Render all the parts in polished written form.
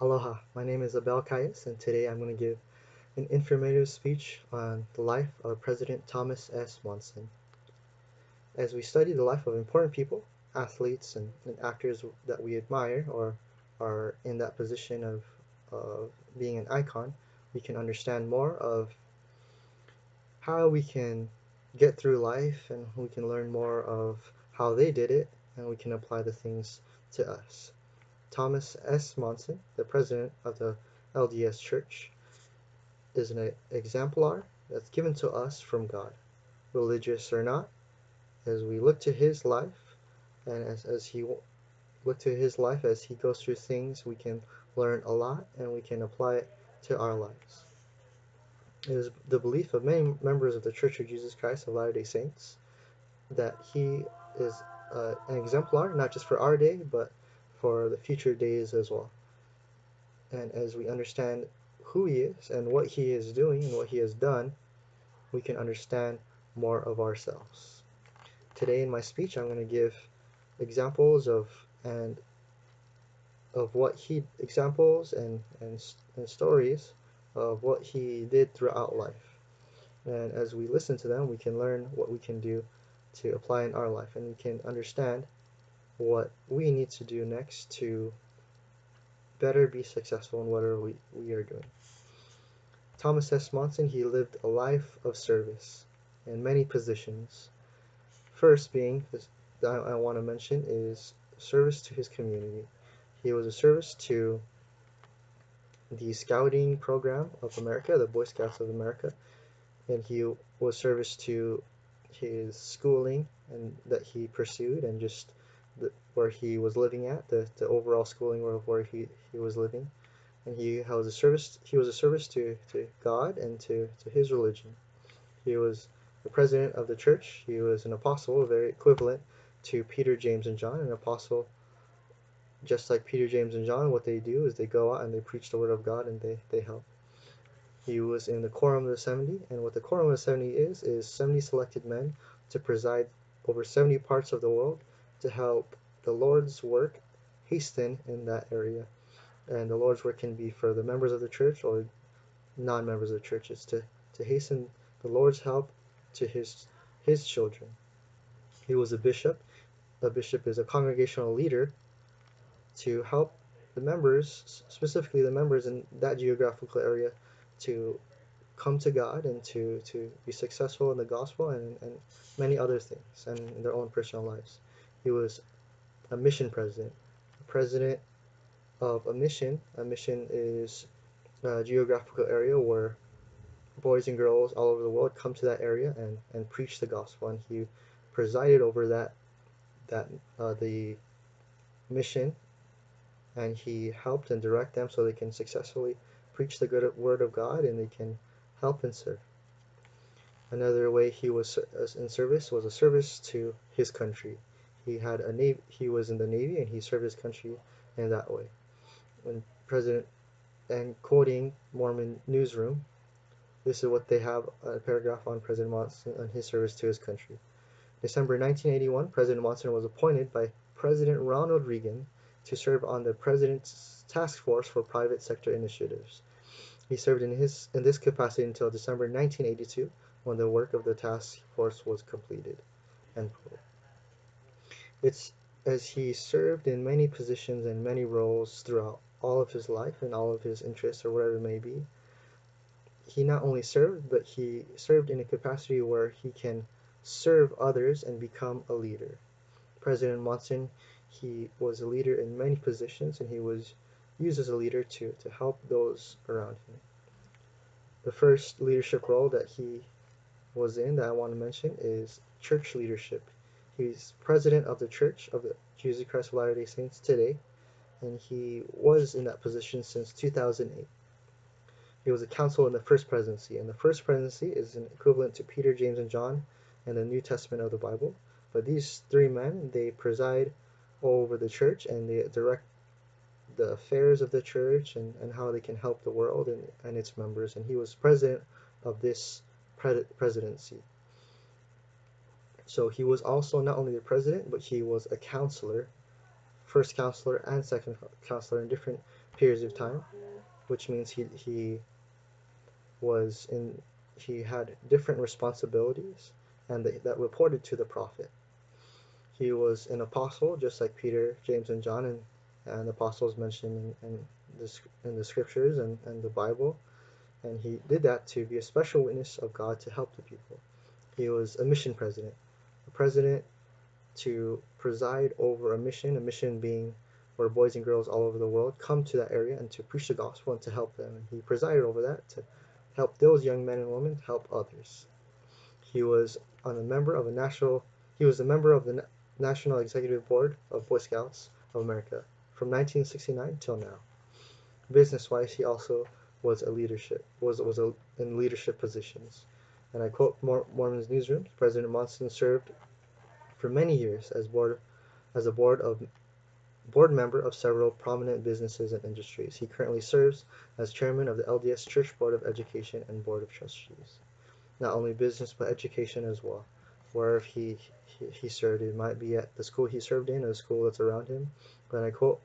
Aloha, my name is Abel Caius, and today I'm going to give an informative speech on the life of President Thomas S. Monson. As we study the life of important people, athletes, and actors that we admire or are in that position of being an icon, we can understand more of how we can get through life, and we can learn more of how they did it, and we can apply the things to us. Thomas S. Monson, the president of the LDS Church, is an exemplar that's given to us from God, religious or not. As we look to his life, and as he look to his life as he goes through things, we can learn a lot and we can apply it to our lives. It is the belief of many members of the Church of Jesus Christ of Latter-day Saints that he is an exemplar, not just for our day, but for the future days as well. And as we understand who he is and what he is doing and what he has done, we can understand more of ourselves. Today in my speech, I'm going to give examples and of what he examples and stories of what he did throughout life. And as we listen to them, we can learn what we can do to apply in our life, and we can understand what we need to do next to better be successful in whatever we are doing. Thomas S. Monson, he lived a life of service in many positions. First being, that I want to mention, is service to his community. He was a service to the Scouting Program of America, the Boy Scouts of America, and he was service to his schooling and that he pursued, and just where he was living at, the overall schooling of where he was living. And he was a service to God and to his religion. He was the president of the church. He was an apostle, very equivalent to Peter, James, and John. An apostle, just like Peter, James, and John, what they do is they go out and they preach the word of God, and they help. He was in the Quorum of the 70, and what the Quorum of the 70 is 70 selected men to preside over 70 parts of the world to help the Lord's work hasten in that area. And the Lord's work can be for the members of the church or non-members of the churches to hasten the Lord's help to his children. He was a bishop. A bishop is a congregational leader to help the members, specifically the members in that geographical area, to come to God and to be successful in the gospel and many other things and in their own personal lives. He was a mission president, a president of a mission. A mission is a geographical area where boys and girls all over the world come to that area and preach the gospel. And he presided over the mission, and he helped and direct them so they can successfully preach the good word of God and they can help and serve. Another way he was in service was a service to his country. He was in the Navy and he served his country in that way. When President and quoting Mormon Newsroom, this is what they have a paragraph on President Monson and his service to his country. December 1981, President Monson was appointed by President Ronald Reagan to serve on the President's Task Force for Private Sector Initiatives. He served in this capacity until December 1982, when the work of the task force was completed. End quote. It's as he served in many positions and many roles throughout all of his life and all of his interests or whatever it may be, he not only served, but he served in a capacity where he can serve others and become a leader. President Monson, he was a leader in many positions, and he was used as a leader to help those around him. The first leadership role that he was in that I want to mention is church leadership. He's president of the Church of the Jesus Christ of Latter-day Saints today, and he was in that position since 2008. He was a counsel in the first presidency, and the first presidency is an equivalent to Peter, James, and John in the New Testament of the Bible. But these three men, they preside over the church and they direct the affairs of the church and how they can help the world and its members. And he was president of this presidency. So he was also not only the president, but he was a counselor first counselor and second counselor in different periods of time, which means was in he had different responsibilities and that reported to the prophet. He was an apostle, just like Peter, James, and John, and apostles mentioned in the scriptures and the Bible. And he did that to be a special witness of God to help the people. He was a mission president, a president to preside over a mission being where boys and girls all over the world come to that area and to preach the gospel and to help them. And he presided over that to help those young men and women help others. He was a member of the National Executive Board of Boy Scouts of America from 1969 till now. Business-wise, he also was in leadership positions. And I quote Mormon's Newsroom: President Monson served for many years as a board member of several prominent businesses and industries. He currently serves as chairman of the LDS Church Board of Education and Board of Trustees. Not only business but education as well. Wherever he served, it might be at the school he served in or the school that's around him. But I quote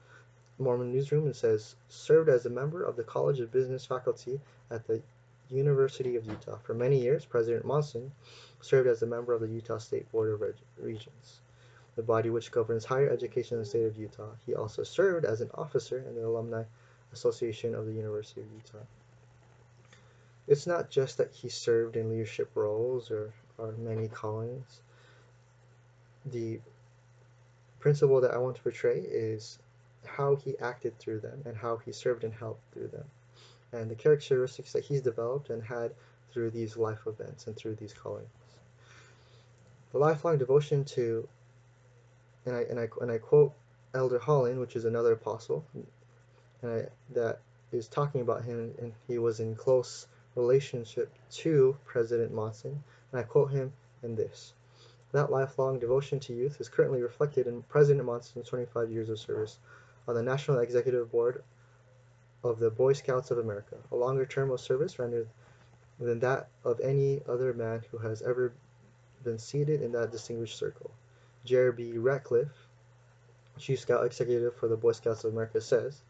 Mormon Newsroom, it says, served as a member of the College of Business faculty at the University of Utah. For many years, President Monson served as a member of the Utah State Board of Regents, the body which governs higher education in the state of Utah. He also served as an officer in the Alumni Association of the University of Utah. It's not just that he served in leadership roles or many callings. The principle that I want to portray is how he acted through them and how he served and helped through them, and the characteristics that he's developed and had through these life events and through these callings. The lifelong devotion to, and I quote Elder Holland, which is another apostle, that is talking about him, and he was in close relationship to President Monson, and I quote him in this: that lifelong devotion to youth is currently reflected in President Monson's 25 years of service on the National Executive Board of the Boy Scouts of America, a longer term of service rendered than that of any other man who has ever been seated in that distinguished circle. J.R.B. Ratcliffe, Chief Scout Executive for the Boy Scouts of America, says,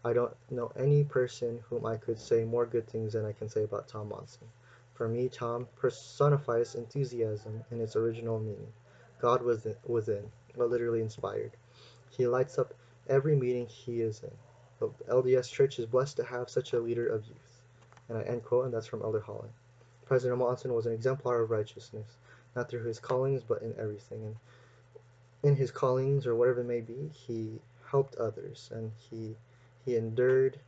I don't know any person whom I could say more good things than I can say about Tom Monson. For me, Tom personifies enthusiasm in its original meaning. God was within, but literally inspired. He lights up every meeting he is in. The LDS Church is blessed to have such a leader of youth. And I end quote, and that's from Elder Holland. President Monson was an exemplar of righteousness, not through his callings, but in everything. And in his callings, or whatever it may be, he helped others, and he endured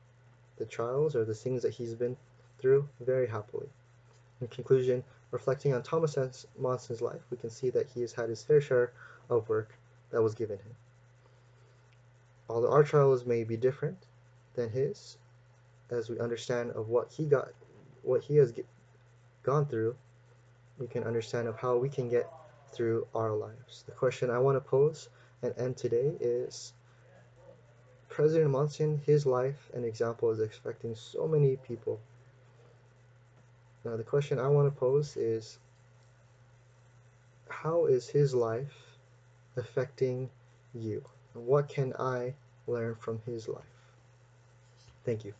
the trials or the things that he's been through very happily. In conclusion, reflecting on Thomas S. Monson's life, we can see that he has had his fair share of work that was given him. Although our trials may be different than his, as we understand of what he has gone through, we can understand of how we can get through our lives. The question I want to pose and end today is, President Monson, his life and example is affecting so many people. Now the question I want to pose is, how is his life affecting you? And what can I learn from his life? Thank you.